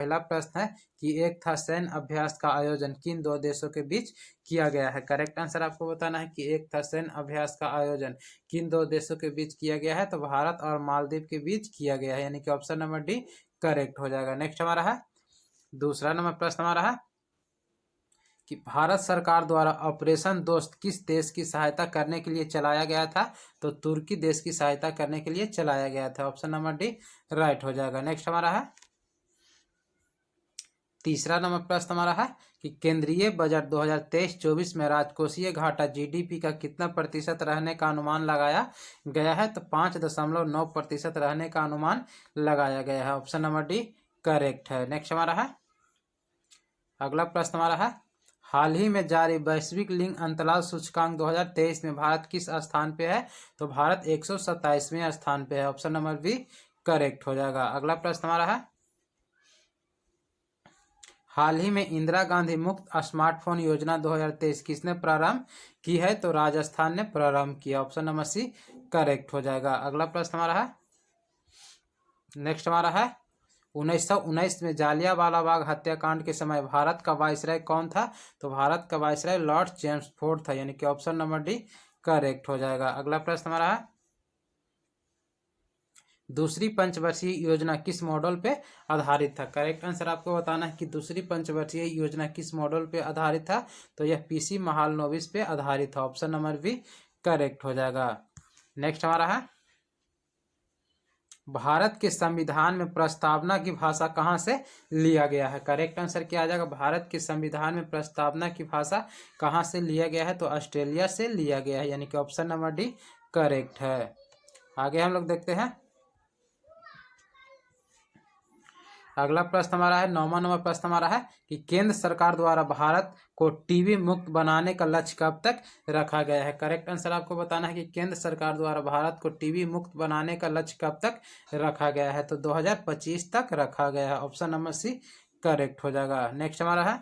पहला प्रश्न है कि एक था सैन्य अभ्यास का आयोजन किन दो देशों के बीच किया गया है। करेक्ट आंसर आपको बताना है कि एक था सैन्य अभ्यास का आयोजन किन दो देशों के बीच किया गया है, तो भारत और मालदीव के बीच किया गया है, यानी कि ऑप्शन नंबर डी करेक्ट हो जाएगा। नेक्स्ट हमारा है दूसरा नंबर प्रश्न हमारा है कि भारत सरकार द्वारा ऑपरेशन दोस्त किस देश की सहायता करने के लिए चलाया गया था, तो तुर्की देश की सहायता करने के लिए चलाया गया था। ऑप्शन नंबर डी राइट हो जाएगा। नेक्स्ट हमारा है तीसरा नंबर प्रश्न हमारा है कि केंद्रीय बजट 2023-24 में राजकोषीय घाटा जीडीपी का कितना प्रतिशत रहने का अनुमान लगाया गया है, तो 5.9% रहने का अनुमान लगाया गया है। ऑप्शन नंबर डी करेक्ट है। नेक्स्ट हमारा है अगला प्रश्न हमारा है हाल ही में जारी वैश्विक लिंग अंतराल सूचकांक 2023 में भारत किस स्थान पे है, तो भारत 127वें स्थान पे है। ऑप्शन नंबर बी करेक्ट हो जाएगा। अगला प्रश्न हमारा है हाल ही में इंदिरा गांधी मुफ्त स्मार्टफोन योजना 2023 किसने प्रारंभ की है, तो राजस्थान ने प्रारंभ किया। ऑप्शन नंबर सी करेक्ट हो जाएगा। अगला प्रश्न हमारा है नेक्स्ट हमारा है 1919 में जालियांवाला बाग हत्याकांड के समय भारत का वायसराय कौन था, तो भारत का वायसराय लॉर्ड चेम्सफोर्ड था, यानी कि ऑप्शन नंबर डी करेक्ट हो जाएगा। अगला प्रश्न हमारा है दूसरी पंचवर्षीय योजना किस मॉडल पे आधारित था। करेक्ट आंसर आपको बताना है कि दूसरी पंचवर्षीय योजना किस मॉडल पे आधारित था, तो यह पीसी महालनोबिस पे आधारित था। ऑप्शन नंबर बी करेक्ट हो जाएगा। नेक्स्ट हमारा है भारत के संविधान में प्रस्तावना की भाषा कहाँ से लिया गया है। करेक्ट आंसर क्या आ जाएगा, भारत के संविधान में प्रस्तावना की भाषा कहाँ से लिया गया है, तो ऑस्ट्रेलिया से लिया गया है, यानी कि ऑप्शन नंबर डी करेक्ट है। आगे हम लोग देखते हैं अगला प्रश्न हमारा है 9वां नंबर प्रश्न हमारा है कि केंद्र सरकार द्वारा भारत को टीबी मुक्त बनाने का लक्ष्य कब तक रखा गया है। करेक्ट आंसर आपको बताना है कि केंद्र सरकार द्वारा भारत को टीबी मुक्त बनाने का लक्ष्य कब तक रखा गया है, तो 2025 तक रखा गया है। ऑप्शन नंबर सी करेक्ट हो जाएगा। नेक्स्ट हमारा है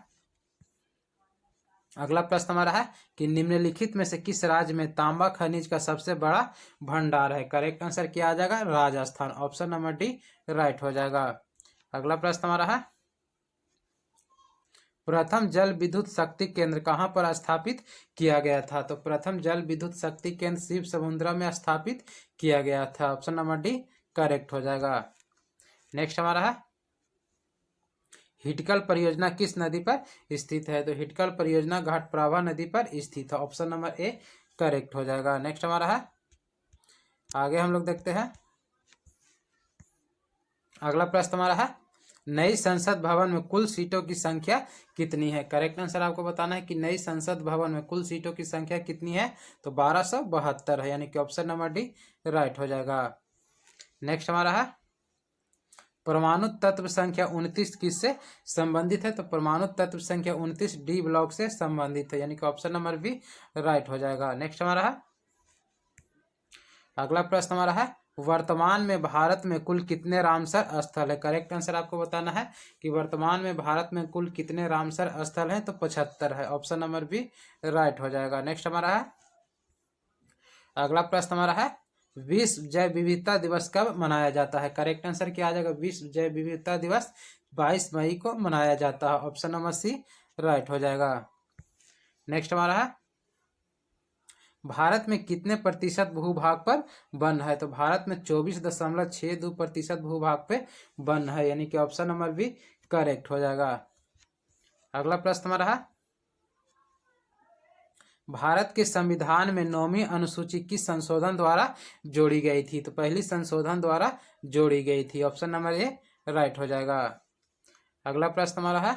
अगला प्रश्न हमारा है कि निम्नलिखित में से किस राज्य में तांबा खनिज का सबसे बड़ा भंडार है। करेक्ट आंसर क्या आ जाएगा, Rajasthan. Option number D right हो जाएगा। अगला प्रश्न हमारा है प्रथम जल विद्युत शक्ति केंद्र कहाँ पर स्थापित किया गया था, तो प्रथम जल विद्युत शक्ति केंद्र शिव समुद्रा में स्थापित किया गया था। ऑप्शन नंबर डी करेक्ट हो जाएगा। नेक्स्ट हमारा है हिटकल परियोजना किस नदी पर स्थित है, तो हिटकल परियोजना घाटप्रभा नदी पर स्थित है। ऑप्शन नंबर ए करेक्ट हो जाएगा। नेक्स्ट हमारा है आगे हम लोग देखते हैं अगला प्रश्न हमारा है नई संसद भवन में कुल सीटों की संख्या कितनी है। करेक्ट आंसर आपको बताना है कि नई संसद भवन में कुल सीटों की संख्या कितनी है, तो 1272 है, यानी कि ऑप्शन नंबर डी राइट हो जाएगा। नेक्स्ट हमारा है परमाणु तत्व संख्या 29 किससे संबंधित है, तो परमाणु तत्व संख्या 29 डी ब्लॉक से संबंधित है, यानी कि ऑप्शन नंबर बी राइट हो जाएगा। नेक्स्ट हमारा है अगला प्रश्न हमारा है वर्तमान में भारत में कुल कितने रामसर स्थल है। करेक्ट आंसर आपको बताना है कि वर्तमान में भारत में कुल कितने रामसर स्थल हैं, तो 75 है। ऑप्शन नंबर बी राइट हो जाएगा। नेक्स्ट हमारा है अगला प्रश्न हमारा है विश्व जैव विविधता दिवस कब मनाया जाता है। करेक्ट आंसर क्या आ जाएगा, विश्व जैव विविधता दिवस 22 मई को मनाया जाता है। ऑप्शन नंबर सी राइट हो जाएगा। नेक्स्ट हमारा है भारत में कितने प्रतिशत भूभाग पर वन है, तो भारत में 24.62% भूभाग पे वन है, यानी कि ऑप्शन नंबर बी करेक्ट हो जाएगा। अगला प्रश्न हमारा है भारत के संविधान में 9वीं अनुसूची किस संशोधन द्वारा जोड़ी गई थी, तो पहली संशोधन द्वारा जोड़ी गई थी। ऑप्शन नंबर ए राइट हो जाएगा। अगला प्रश्न हमारा है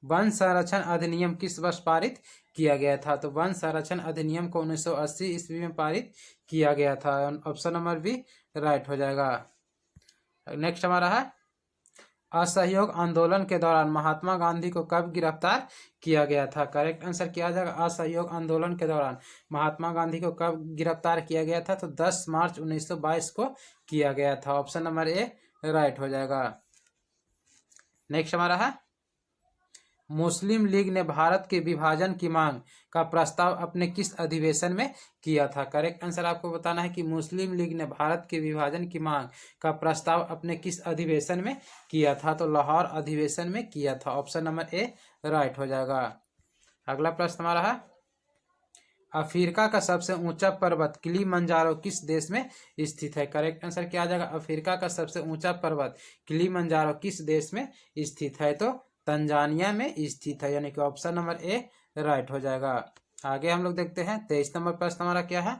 वन संरक्षण अधिनियम किस वर्ष पारित किया गया था, तो वन संरक्षण अधिनियम को 1980 ईस्वी में पारित किया गया था। ऑप्शन नंबर बी राइट हो जाएगा। नेक्स्ट हमारा है असहयोग आंदोलन के दौरान महात्मा गांधी को कब गिरफ्तार किया गया था। करेक्ट आंसर क्या आ जाएगा, असहयोग आंदोलन के दौरान महात्मा गांधी को कब गिरफ्तार किया गया था, तो 10 मार्च 1922 को किया गया था। ऑप्शन नंबर ए राइट हो जाएगा। नेक्स्ट हमारा है मुस्लिम लीग ने भारत के विभाजन की मांग का प्रस्ताव अपने किस अधिवेशन में किया था? करेक्ट आंसर आपको बताना है कि मुस्लिम लीग ने भारत के विभाजन की मांग का प्रस्ताव अपने किस अधिवेशन में किया था? तो लाहौर अधिवेशन में किया था। ऑप्शन नंबर ए राइट हो जाएगा। अगला प्रश्न हमारा है, अफ्रीका का सबसे ऊंचा पर्वत किलिमंजारो किस देश में स्थित है? करेक्ट आंसर क्या आ जाएगा? अफ्रीका का सबसे ऊंचा पर्वत किलिमंजारो किस देश में स्थित है? तो तंजानिया में स्थित है, यानी कि ऑप्शन नंबर ए राइट हो जाएगा। आगे हम लोग देखते हैं 23 नंबर प्रश्न हमारा क्या है,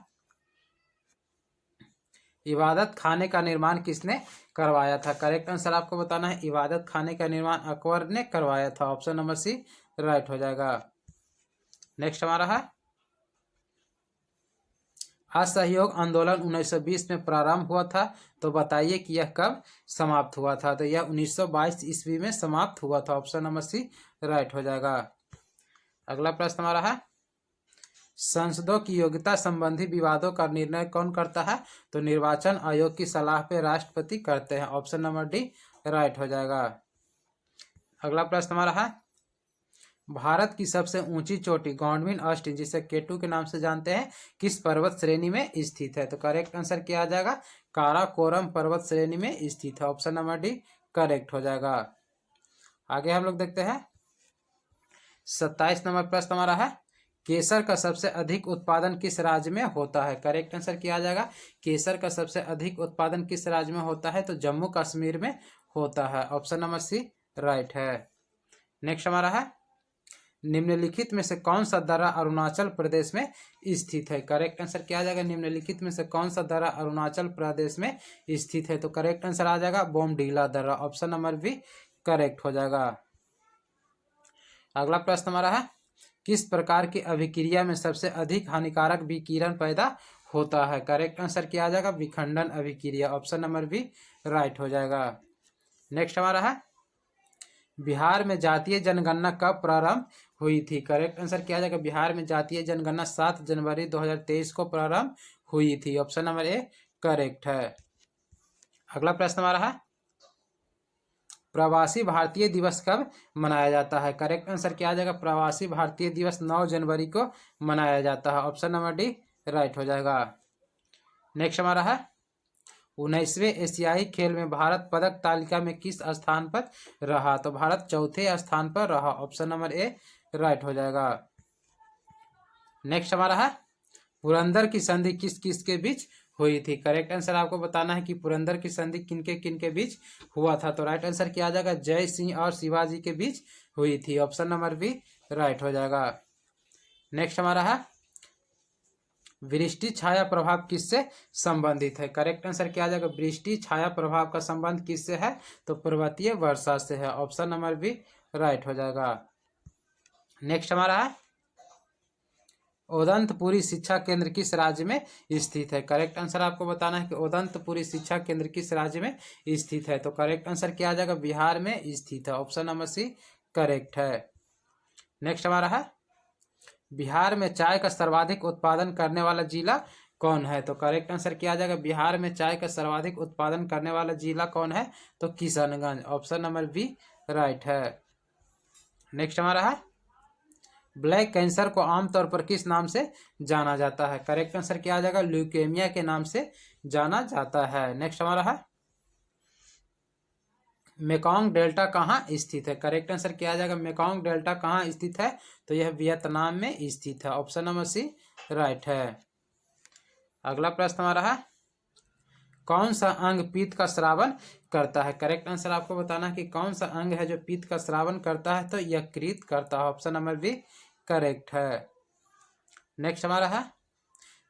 इबादत खाने का निर्माण किसने करवाया था? करेक्ट आंसर आपको बताना है, इबादत खाने का निर्माण अकबर ने करवाया था। ऑप्शन नंबर सी राइट हो जाएगा। नेक्स्ट हमारा है, असहयोग आंदोलन 1920 में प्रारंभ हुआ था, तो बताइए कि यह कब समाप्त हुआ था? तो यह 1922 ईस्वी में समाप्त हुआ था। ऑप्शन नंबर सी राइट हो जाएगा। अगला प्रश्न हमारा है, संसदों की योग्यता संबंधी विवादों का निर्णय कौन करता है? तो निर्वाचन आयोग की सलाह पे राष्ट्रपति करते हैं। ऑप्शन नंबर डी राइट हो जाएगा। अगला प्रश्न हमारा है, भारत की सबसे ऊंची चोटी गॉडविन ऑस्टिन, जिसे केटू के नाम से जानते हैं, किस पर्वत श्रेणी में स्थित है? तो करेक्ट आंसर क्या आ जाएगा? काराकोरम पर्वत श्रेणी में स्थित है। ऑप्शन नंबर डी करेक्ट हो जाएगा। आगे हम लोग देखते हैं 27 नंबर प्रश्न हमारा है, केसर का सबसे अधिक उत्पादन किस राज्य में होता है? करेक्ट आंसर क्या आ जाएगा? केसर का सबसे अधिक उत्पादन किस राज्य में होता है? तो जम्मू कश्मीर में होता है। ऑप्शन नंबर सी राइट है। नेक्स्ट हमारा है, निम्नलिखित में से कौन सा दर्रा अरुणाचल प्रदेश में स्थित है? करेक्ट आंसर क्या आ जाएगा? निम्नलिखित में से कौन सा दर्रा अरुणाचल प्रदेश में स्थित है? तो करेक्ट आंसर आ जाएगा बोमडीला दर्रा। ऑप्शन नंबर बी करेक्ट हो जाएगा। अगला प्रश्न हमारा है, किस प्रकार की अभिक्रिया में सबसे अधिक हानिकारक विकिरण पैदा होता है? करेक्ट आंसर क्या आ जाएगा? विखंडन अभिक्रिया। ऑप्शन नंबर बी राइट हो जाएगा। नेक्स्ट हमारा है, बिहार में जातीय जनगणना कब प्रारंभ हुई थी? करेक्ट आंसर क्या आ जाएगा? बिहार में जातीय जनगणना 7 जनवरी 2023 को प्रारंभ हुई थी। ऑप्शन नंबर ए करेक्ट है। अगला प्रश्न हमारा है, प्रवासी भारतीय दिवस कब मनाया जाता है? करेक्ट आंसर क्या आ जाएगा? प्रवासी भारतीय दिवस 9 जनवरी को मनाया जाता है। ऑप्शन नंबर डी राइट हो जाएगा। नेक्स्ट हमारा है, 19वें एशियाई खेल में भारत पदक तालिका में किस स्थान पर रहा? तो भारत चौथे स्थान पर रहा। ऑप्शन नंबर ए राइट हो जाएगा। नेक्स्ट हमारा है, पुरंदर की संधि किस किस के बीच हुई थी? करेक्ट आंसर आपको बताना है कि पुरंदर की संधि किन के बीच हुआ था? तो राइट आंसर क्या आ जाएगा? जय सिंह और शिवाजी के बीच हुई थी। ऑप्शन नंबर बी राइट हो जाएगा। नेक्स्ट हमारा है, वृष्टि छाया प्रभाव किससे संबंधित है? करेक्ट आंसर क्या आ जाएगा? वृष्टि छाया प्रभाव का संबंध किससे है? तो पर्वतीय वर्षा से है। ऑप्शन नंबर बी राइट हो जाएगा। नेक्स्ट हमारा है, उदंतपुरी शिक्षा केंद्र किस राज्य में स्थित है? करेक्ट आंसर आपको बताना है कि उदंतपुरी शिक्षा केंद्र किस राज्य में स्थित है? तो करेक्ट आंसर क्या आ जाएगा? बिहार में स्थित है। ऑप्शन नंबर सी करेक्ट है। नेक्स्ट हमारा है, बिहार में चाय का सर्वाधिक उत्पादन करने वाला जिला कौन है? तो करेक्ट आंसर क्या आ जाएगा? बिहार में चाय का सर्वाधिक उत्पादन करने वाला जिला कौन है? तो Kishanganj. Option number B right है। नेक्स्ट हमारा है, ब्लैक कैंसर को आमतौर पर किस नाम से जाना जाता है? करेक्ट आंसर क्या आ जाएगा? ल्यूकेमिया के नाम से जाना जाता है। नेक्स्ट हमारा है, मेकोंग डेल्टा कहाँ स्थित है? करेक्ट आंसर क्या आ जाएगा? मेकोंग डेल्टा कहाँ स्थित है? तो यह वियतनाम में स्थित है। ऑप्शन नंबर सी राइट है। अगला प्रश्न हमारा है, कौन सा अंग पित्त का स्रावन करता है? करेक्ट आंसर आपको बताना है कि कौन सा अंग है जो पित्त का स्रावन करता है? तो यकृत करता है। ऑप्शन नंबर बी करेक्ट है। नेक्स्ट हमारा है,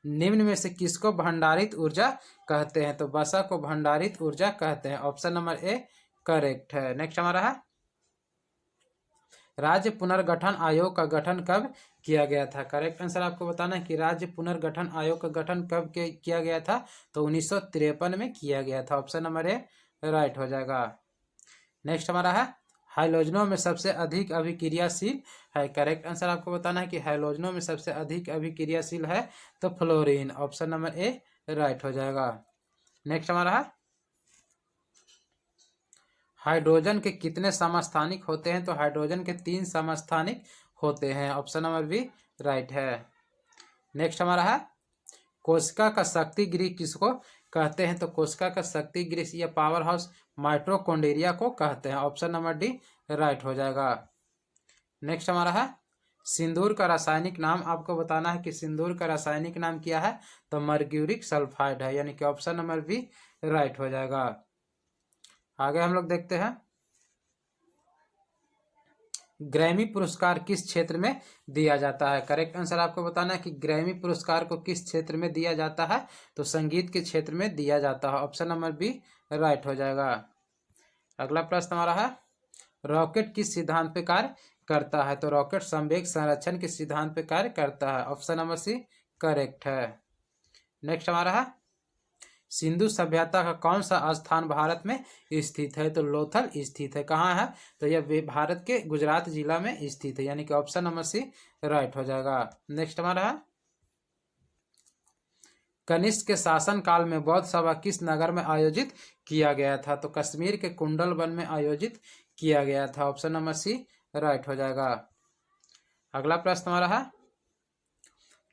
निम्न में से किसको भंडारित ऊर्जा कहते हैं? तो वसा को भंडारित ऊर्जा कहते हैं। ऑप्शन नंबर ए करेक्ट है। नेक्स्ट हमारा है, राज्य पुनर्गठन आयोग का गठन कब किया गया था? करेक्ट आंसर आपको बताना है कि राज्य पुनर्गठन आयोग का गठन कब किया गया था? तो 1953 में किया गया था। ऑप्शन नंबर ए राइट हो जाएगा। नेक्स्ट हमारा है, हाइलोजनों में सबसे अधिक अभिक्रियाशील है? करेक्ट आंसर आपको बताना है कि हाइलोजनों में सबसे अधिक अभिक्रियाशील है तो fluorine. Option number A right हो जाएगा। नेक्स्ट हमारा है, हाइड्रोजन के कितने समस्थानिक होते हैं? तो हाइड्रोजन के 3 समस्थानिक होते हैं। ऑप्शन नंबर बी राइट है। नेक्स्ट हमारा है कोशिका का शक्ति गृह किसको कहते हैं? तो कोशिका का शक्ति गृह या पावर हाउस माइटोकॉन्ड्रिया को कहते हैं। ऑप्शन नंबर डी राइट हो जाएगा। नेक्स्ट हमारा है सिंदूर का रासायनिक नाम आपको बताना है कि सिंदूर का रासायनिक नाम क्या है? तो मर्क्यूरिक सल्फाइड है, यानी कि ऑप्शन नंबर बी राइट हो जाएगा। आगे हम लोग देखते हैं ग्रैमी पुरस्कार किस क्षेत्र में दिया जाता है? करेक्ट आंसर आपको बताना है कि ग्रैमी पुरस्कार को किस क्षेत्र में दिया जाता है? तो संगीत के क्षेत्र में दिया जाता है। ऑप्शन नंबर बी राइट हो जाएगा। अगला प्रश्न हमारा है रॉकेट किस सिद्धांत पे कार्य करता है? तो रॉकेट संवेग संरक्षण के सिद्धांत पे कार्य करता है। ऑप्शन नंबर सी करेक्ट है। नेक्स्ट हमारा है सिंधु सभ्यता का कौन सा स्थान भारत में स्थित है? तो लोथल स्थित है। कहाँ है? तो यह भारत के गुजरात जिला में स्थित है, यानी कि ऑप्शन नंबर सी राइट हो जाएगा। नेक्स्ट हमारा है कनिष्क के शासन काल में बौद्ध सभा किस नगर में आयोजित किया गया था? तो कश्मीर के कुंडल वन में आयोजित किया गया था। ऑप्शन नंबर सी राइट हो जाएगा। अगला प्रश्न हमारा है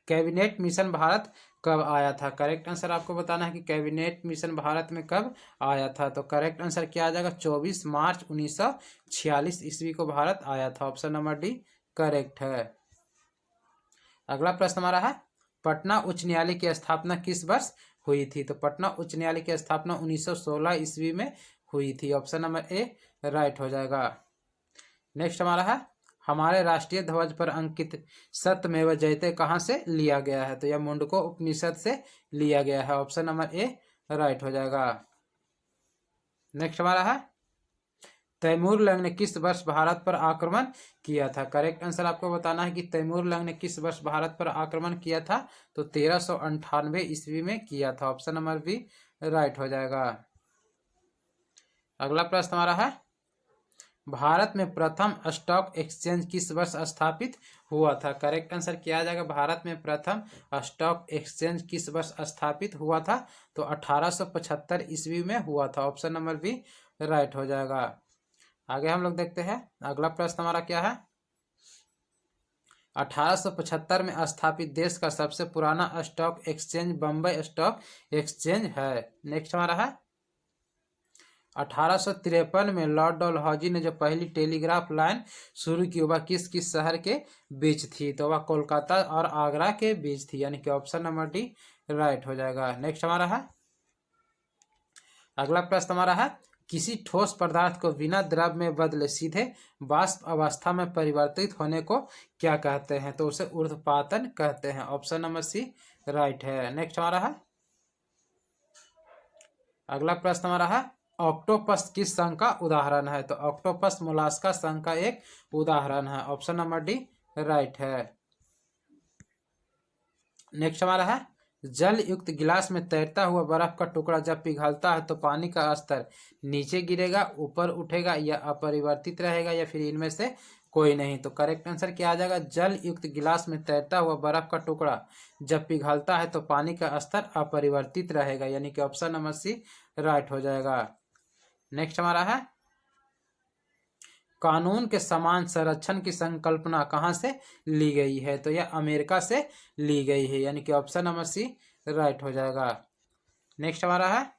कैबिनेट मिशन भारत कब आया था? करेक्ट आंसर आपको बताना है कि कैबिनेट मिशन भारत में कब आया था? तो करेक्ट आंसर क्या आ जाएगा? 24 मार्च 1946 ईस्वी को भारत आया था। ऑप्शन नंबर डी करेक्ट है। अगला प्रश्न हमारा है पटना उच्च न्यायालय की स्थापना किस वर्ष हुई थी? तो पटना उच्च न्यायालय की स्थापना 1916 ईस्वी में हुई थी। ऑप्शन नंबर ए राइट हो जाएगा। नेक्स्ट हमारा है हमारे राष्ट्रीय ध्वज पर अंकित सत्यमेव जयते कहाँ से लिया गया है? तो यह मुंडको उपनिषद से लिया गया है। ऑप्शन नंबर ए राइट हो जाएगा। नेक्स्ट हमारा है तैमूर लंग ने किस वर्ष भारत पर आक्रमण किया था? करेक्ट आंसर आपको बताना है कि तैमूर लंग ने किस वर्ष भारत पर आक्रमण किया था? तो 1398 ईस्वी में किया था। ऑप्शन नंबर बी राइट हो जाएगा। अगला प्रश्न हमारा है भारत में प्रथम स्टॉक एक्सचेंज किस वर्ष स्थापित हुआ था? करेक्ट आंसर क्या आ जाएगा? भारत में प्रथम स्टॉक एक्सचेंज किस वर्ष स्थापित हुआ था? तो 1875 ईस्वी में हुआ था। ऑप्शन नंबर बी राइट हो जाएगा। आगे हम लोग देखते हैं अगला प्रश्न हमारा क्या है 1875 में स्थापित देश का सबसे पुराना stock exchange Bombay stock exchange है। नेक्स्ट हमारा है 1853 में लॉर्ड डलहौजी ने जो पहली टेलीग्राफ लाइन शुरू की वह किस किस शहर के बीच थी? तो वह कोलकाता और आगरा के बीच थी, यानी कि ऑप्शन नंबर डी राइट हो जाएगा। नेक्स्ट हमारा है अगला प्रश्न हमारा है किसी ठोस पदार्थ को बिना द्रव में बदले सीधे वाष्प अवस्था में परिवर्तित होने को क्या कहते हैं? तो उसे ऊर्ध्वपातन कहते हैं। ऑप्शन नंबर सी राइट है। नेक्स्ट हमारा है अगला प्रश्न हमारा है ऑक्टोपस किस संघ का उदाहरण है? तो ऑक्टोपस मोलास्का संघ का एक उदाहरण है। ऑप्शन नंबर डी राइट है। नेक्स्ट हमारा है जल युक्त गिलास में तैरता हुआ बर्फ का टुकड़ा जब पिघलता है तो पानी का स्तर नीचे गिरेगा, ऊपर उठेगा या अपरिवर्तित रहेगा या फिर इनमें से कोई नहीं? तो करेक्ट आंसर क्या आ जाएगा? जल युक्त गिलास में तैरता हुआ बर्फ का टुकड़ा जब पिघलता है तो पानी का स्तर अपरिवर्तित रहेगा, यानी कि ऑप्शन नंबर सी राइट हो जाएगा। नेक्स्ट हमारा है कानून के समान संरक्षण की संकल्पना कहाँ से ली गई है? तो यह अमेरिका से ली गई है, यानी कि ऑप्शन नंबर सी राइट हो जाएगा। नेक्स्ट हमारा है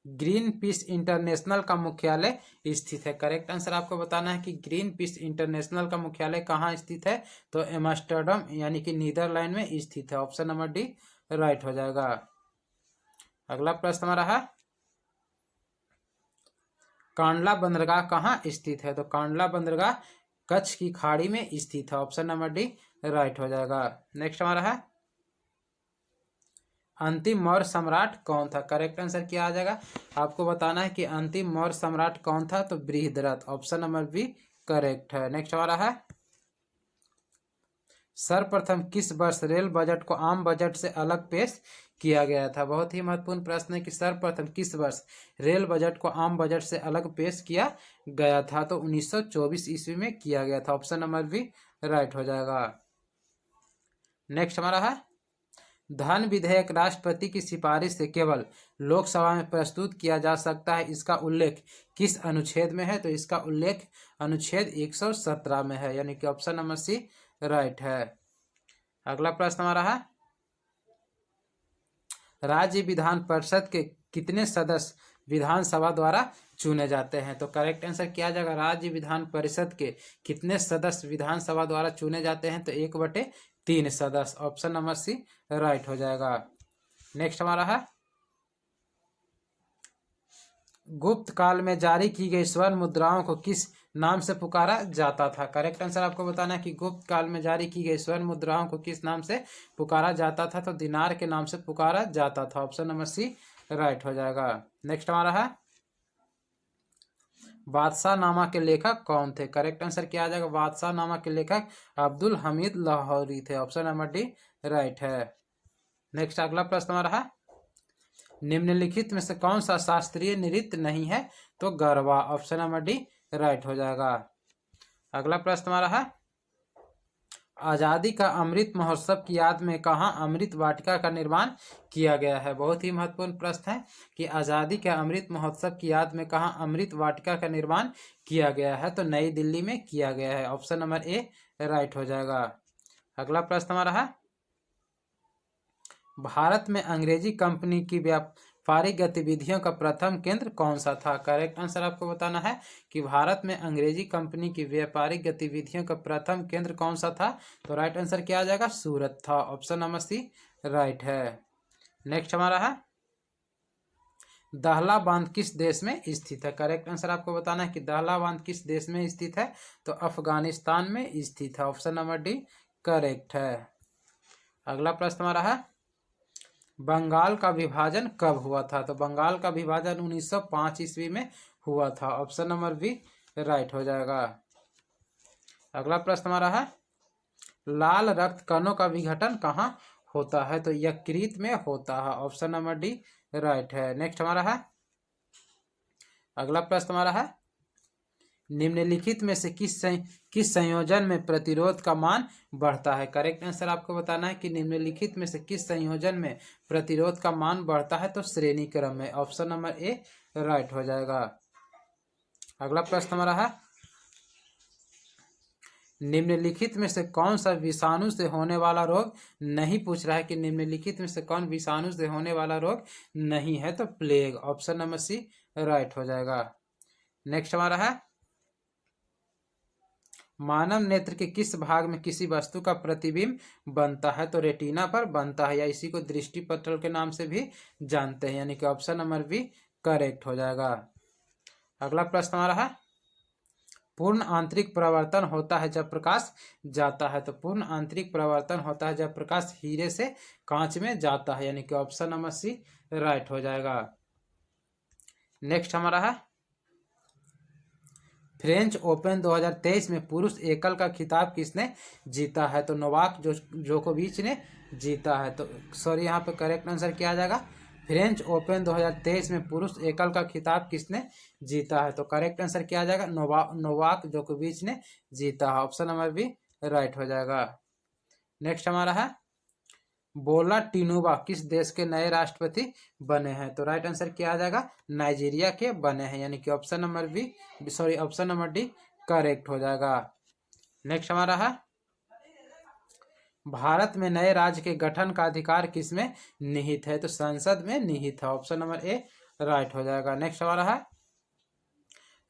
ग्रीन पीस इंटरनेशनल का मुख्यालय स्थित है। करेक्ट आंसर आपको बताना है कि ग्रीन पीस इंटरनेशनल का मुख्यालय कहाँ स्थित है? तो एम्स्टर्डम यानी कि नीदरलैंड में स्थित है। ऑप्शन नंबर डी राइट हो जाएगा। अगला प्रश्न हमारा है कांडला बंदरगाह कहाँ स्थित है? तो कांडला बंदरगाह कच्छ की खाड़ी में स्थित है। ऑप्शन नंबर डी राइट हो जाएगा। नेक्स्ट हमारा है अंतिम मौर्य सम्राट कौन था? करेक्ट आंसर क्या आ जाएगा? आपको बताना है कि अंतिम मौर्य सम्राट कौन था? तो Brihadratha. Option number B correct है। नेक्स्ट हमारा है सर्वप्रथम किस वर्ष रेल बजट को आम बजट से अलग पेश किया गया था? बहुत ही महत्वपूर्ण प्रश्न है कि सर्वप्रथम किस वर्ष रेल बजट को आम बजट से अलग पेश किया गया था? तो 1924 ईस्वी में किया गया था। ऑप्शन नंबर बी राइट हो जाएगा। नेक्स्ट हमारा है धन विधेयक राष्ट्रपति की सिफारिश से केवल लोकसभा में प्रस्तुत किया जा सकता है, इसका उल्लेख किस अनुच्छेद में है? तो इसका उल्लेख अनुच्छेद 117 में है, यानी कि ऑप्शन नंबर सी राइट है। अगला प्रश्न हमारा है, राज्य विधान परिषद के कितने सदस्य विधानसभा द्वारा चुने जाते हैं? तो करेक्ट आंसर क्या आ जाएगा, राज्य विधान परिषद के कितने सदस्य विधानसभा द्वारा चुने जाते हैं? तो 1/3 सदस्य, ऑप्शन नंबर सी राइट हो जाएगा। नेक्स्ट हमारा है, गुप्त काल में जारी की गई स्वर्ण मुद्राओं को किस नाम से पुकारा जाता था? करेक्ट आंसर आपको बताना है कि गुप्त काल में जारी की गई स्वर्ण मुद्राओं को किस नाम से पुकारा जाता था? तो दिनार के नाम से पुकारा जाता था, ऑप्शन नंबर सी राइट हो जाएगा। नेक्स्ट हमारा है, बादशाह नामा के लेखक कौन थे? करेक्ट आंसर क्या आ जाएगा, बादशाह नामा के लेखक अब्दुल हमीद लाहौरी थे, ऑप्शन नंबर डी राइट है। नेक्स्ट अगला प्रश्न हमारा है, निम्नलिखित में से कौन सा शास्त्रीय नृत्य नहीं है? तो garba, option number D right हो जाएगा। अगला प्रश्न हमारा है, आजादी का अमृत महोत्सव की याद में कहाँ अमृत वाटिका का निर्माण किया गया है? बहुत ही महत्वपूर्ण प्रश्न है कि आजादी के अमृत महोत्सव की याद में कहाँ अमृत वाटिका का निर्माण किया गया है? तो नई दिल्ली में किया गया है, ऑप्शन नंबर ए राइट हो जाएगा। अगला प्रश्न हमारा है, भारत में अंग्रेजी कंपनी की व्यापारिक गतिविधियों का प्रथम केंद्र कौन सा था? करेक्ट आंसर आपको बताना है कि भारत में अंग्रेजी कंपनी की व्यापारिक गतिविधियों का प्रथम केंद्र कौन सा था? तो राइट आंसर क्या आ जाएगा, सूरत था, ऑप्शन नंबर सी राइट है। नेक्स्ट हमारा है, दाहला बांध किस देश में स्थित है? करेक्ट आंसर आपको बताना है कि दाहला बांध किस देश में स्थित है? तो अफगानिस्तान में स्थित है, ऑप्शन नंबर डी करेक्ट है। अगला प्रश्न हमारा है, बंगाल का विभाजन कब हुआ था? तो बंगाल का विभाजन 1905 ईस्वी में हुआ था, ऑप्शन नंबर बी राइट हो जाएगा। अगला प्रश्न हमारा है, लाल रक्त कणों का विघटन कहाँ होता है? तो यकृत में होता है, ऑप्शन नंबर डी राइट है। नेक्स्ट हमारा है, अगला प्रश्न हमारा है, निम्नलिखित में से किस संयोजन में प्रतिरोध का मान बढ़ता है? करेक्ट आंसर आपको बताना है कि निम्नलिखित में से किस संयोजन में प्रतिरोध का मान बढ़ता है? तो श्रेणी क्रम में, ऑप्शन नंबर ए राइट हो जाएगा। अगला प्रश्न हमारा है, निम्नलिखित में से कौन सा विषाणु से होने वाला रोग नहीं, पूछ रहा है कि निम्नलिखित में से कौन विषाणु से होने वाला रोग नहीं है? तो plague, option number C right हो जाएगा। नेक्स्ट हमारा है, मानव नेत्र के किस भाग में किसी वस्तु का प्रतिबिंब बनता है? तो रेटिना पर बनता है, या इसी को दृष्टि पटल के नाम से भी जानते हैं, यानी कि ऑप्शन नंबर बी करेक्ट हो जाएगा। अगला प्रश्न हमारा है, पूर्ण आंतरिक परावर्तन होता है जब प्रकाश जाता है? तो पूर्ण आंतरिक परावर्तन होता है जब प्रकाश हीरे से कांच में जाता है, यानी कि ऑप्शन नंबर सी राइट हो जाएगा। नेक्स्ट हमारा है, फ्रेंच ओपन 2023 में पुरुष एकल का खिताब किसने जीता है? तो नोवाक जोकोविच ने जीता है। तो सॉरी, यहाँ पे करेक्ट आंसर क्या आ जाएगा, फ्रेंच ओपन 2023 में पुरुष एकल का खिताब किसने जीता है? तो करेक्ट आंसर क्या आ जाएगा, नोवाक जोकोविच ने जीता है, ऑप्शन नंबर बी राइट हो जाएगा। नेक्स्ट हमारा है, बोला टिनुबा किस देश के नए राष्ट्रपति बने हैं? तो राइट आंसर क्या आ जाएगा, नाइजीरिया के बने हैं, यानी कि option number B sorry option number D correct हो जाएगा। नेक्स्ट हमारा है, भारत में नए राज्य के गठन का अधिकार किसमें निहित है? तो संसद में निहित है, ऑप्शन नंबर ए राइट हो जाएगा। नेक्स्ट हमारा है,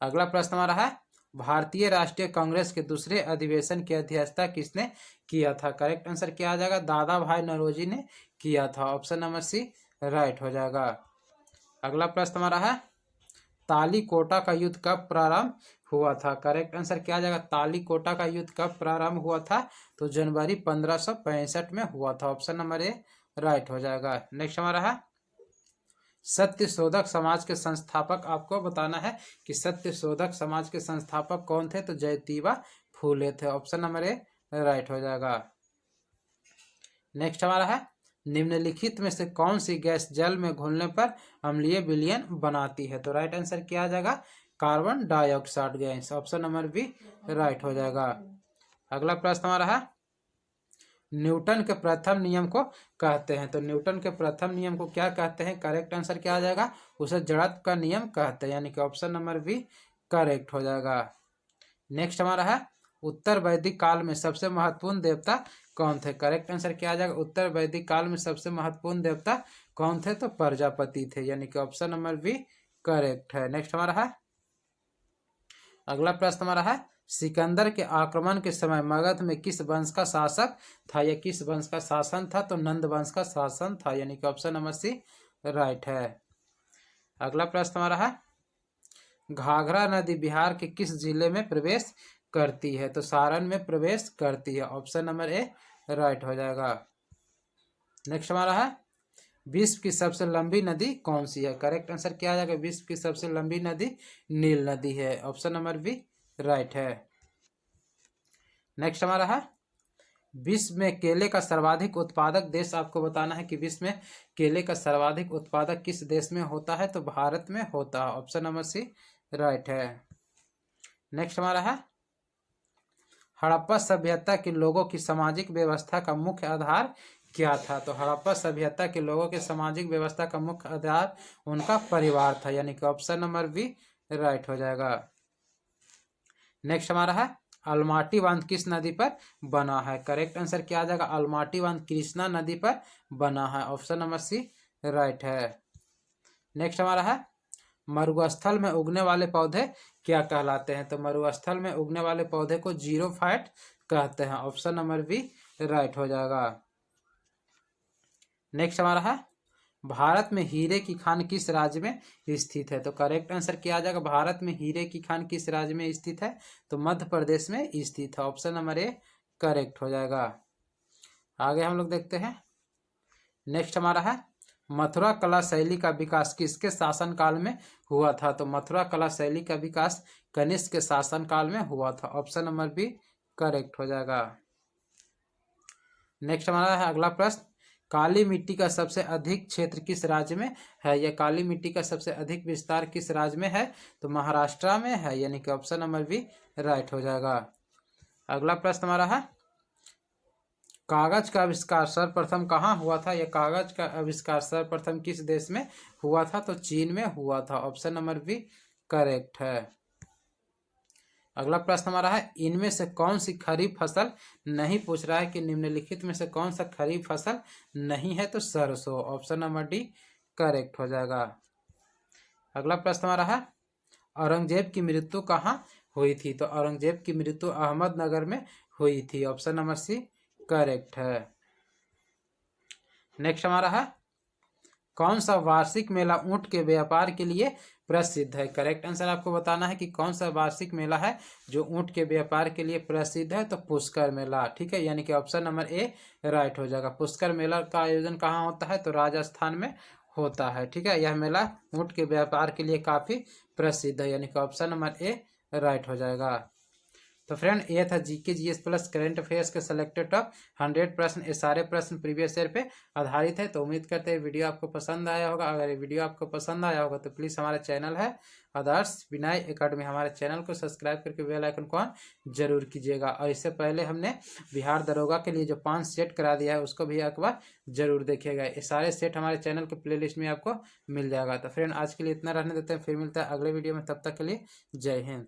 अगला प्रश्न हमारा है, भारतीय राष्ट्रीय कांग्रेस के दूसरे अधिवेशन की अध्यक्षता किसने किया था? करेक्ट आंसर क्या आ जाएगा, दादा भाई नौरोजी ने किया था, ऑप्शन नंबर सी राइट हो जाएगा। अगला प्रश्न हमारा है, तालीकोटा का युद्ध कब प्रारंभ हुआ था? करेक्ट आंसर क्या आ जाएगा, तालीकोटा का युद्ध कब प्रारंभ हुआ था? तो जनवरी 1565 में हुआ था, ऑप्शन नंबर ए राइट हो जाएगा। नेक्स्ट हमारा है, सत्य शोधक समाज के संस्थापक आपको बताना है कि सत्य शोधक समाज के संस्थापक कौन थे? तो ज्योतिबा फूले थे, ऑप्शन नंबर ए राइट हो जाएगा। नेक्स्ट हमारा है, निम्नलिखित में से कौन सी गैस जल में घुलने पर अम्लीय विलयन बनाती है? तो राइट आंसर क्या आ जाएगा, carbon dioxide gas, option number B right हो जाएगा। अगला प्रश्न हमारा है, न्यूटन के प्रथम नियम को कहते हैं। तो न्यूटन के प्रथम नियम को क्या कहते हैं? करेक्ट आंसर क्या आ जाएगा? उसे जड़त्व का नियम कहते हैं, यानी कि ऑप्शन नंबर बी करेक्ट हो जाएगा। नेक्स्ट हमारा है उत्तर वैदिक काल में सबसे महत्वपूर्ण देवता कौन थे? करेक्ट आंसर क्या आ जाएगा? उत्तर वैदिक काल में सबसे महत्वपूर्ण देवता कौन थे? तो प्रजापति थे, यानी कि ऑप्शन नंबर बी करेक्ट है। नेक्स्ट हमारा है अगला प्रश्न हमारा है सिकंदर के आक्रमण के समय मगध में किस वंश का शासक था? या किस वंश का शासन था? तो नंद वंश का शासन था, यानी कि ऑप्शन नंबर सी राइट है। अगला प्रश्न हमारा है घाघरा नदी बिहार के किस जिले में प्रवेश करती है? तो सारण में प्रवेश करती है, ऑप्शन नंबर ए राइट हो जाएगा। नेक्स्ट हमारा है विश्व की सबसे लंबी नदी कौन सी है? करेक्ट आंसर क्या आ जाएगा? विश्व की सबसे लंबी नदी नील नदी है, ऑप्शन नंबर बी राइट है। नेक्स्ट हमारा है विश्व में केले का सर्वाधिक उत्पादक देश आपको बताना है कि विश्व में केले का सर्वाधिक उत्पादक किस देश में होता है? तो भारत में होता है, ऑप्शन नंबर सी राइट है। नेक्स्ट हमारा है हड़प्पा सभ्यता के लोगों की सामाजिक व्यवस्था का मुख्य आधार क्या था? तो हड़प्पा सभ्यता के लोगों के सामाजिक व्यवस्था का मुख्य आधार उनका परिवार था, यानी कि ऑप्शन नंबर बी राइट हो जाएगा। नेक्स्ट हमारा है अलमाटी बांध किस नदी पर बना है? करेक्ट आंसर क्या आ जाएगा? अलमाटी बांध कृष्णा नदी पर बना है, ऑप्शन नंबर सी राइट है। नेक्स्ट हमारा है मरुस्थल में उगने वाले पौधे क्या कहलाते हैं? तो मरुस्थल में उगने वाले पौधे को जीरोफाइट कहते हैं, ऑप्शन नंबर बी राइट हो जाएगा। नेक्स्ट हमारा है भारत में हीरे की खान किस राज्य में स्थित है? तो करेक्ट आंसर क्या आ जाएगा? भारत में हीरे की खान किस राज्य में स्थित है? तो मध्य प्रदेश में स्थित है, ऑप्शन नंबर ए करेक्ट हो जाएगा। आगे हम लोग देखते हैं नेक्स्ट हमारा है मथुरा कला शैली का विकास किसके शासनकाल में हुआ था? तो मथुरा कला शैली का विकास कनिष्क के शासनकाल में हुआ था, ऑप्शन नंबर बी करेक्ट हो जाएगा। नेक्स्ट हमारा है अगला प्रश्न काली मिट्टी का सबसे अधिक क्षेत्र किस राज्य में है? या काली मिट्टी का सबसे अधिक विस्तार किस राज्य में है? तो महाराष्ट्र में है, यानी कि ऑप्शन नंबर बी राइट हो जाएगा। अगला प्रश्न हमारा है कागज का आविष्कार सर्वप्रथम कहाँ हुआ था? या कागज का आविष्कार सर्वप्रथम किस देश में हुआ था? तो चीन में हुआ था, ऑप्शन नंबर बी करेक्ट है। अगला प्रश्न हमारा है इनमें से कौन सी खरीफ फसल नहीं पूछ रहा है कि निम्नलिखित में से कौन सा खरीफ फसल नहीं है? तो सरसों, ऑप्शन नंबर डी करेक्ट हो जाएगा। अगला प्रश्न हमारा है औरंगजेब की मृत्यु कहाँ हुई थी? तो औरंगजेब की मृत्यु अहमदनगर में हुई थी, ऑप्शन नंबर सी करेक्ट है। नेक्स्ट हमारा है कौन सा वार्षिक मेला ऊंट के व्यापार के लिए प्रसिद्ध है? करेक्ट आंसर आपको बताना है कि कौन सा वार्षिक मेला है जो ऊंट के व्यापार के लिए प्रसिद्ध है? तो पुष्कर मेला, ठीक है, यानी कि ऑप्शन नंबर ए राइट हो जाएगा। पुष्कर मेला का आयोजन कहाँ होता है? तो राजस्थान में होता है, ठीक है। यह मेला ऊंट के व्यापार के लिए काफी प्रसिद्ध है, यानी कि ऑप्शन नंबर ए राइट हो जाएगा। तो फ्रेंड ये था GK GS plus current affairs के सिलेक्टेड टॉप 100 प्रश्न। ये सारे प्रश्न प्रीवियस ईयर पे आधारित है। तो उम्मीद करते हैं वीडियो आपको पसंद आया होगा। अगर ये वीडियो आपको पसंद आया होगा तो प्लीज़ हमारा चैनल है आदर्श विनय एकेडमी, हमारे चैनल को सब्सक्राइब करके बेल आइकन को ऑन जरूर कीजिएगा। और इससे पहले हमने बिहार दरोगा के लिए जो 5 सेट करा दिया है उसको भी एक बार जरूर देखिएगा। ये सारे सेट हमारे चैनल के प्लेलिस्ट में आपको मिल जाएगा। तो फ्रेंड आज के लिए इतना रहने देते हैं, फिर मिलता है अगले वीडियो में। तब तक के लिए जय हिंद।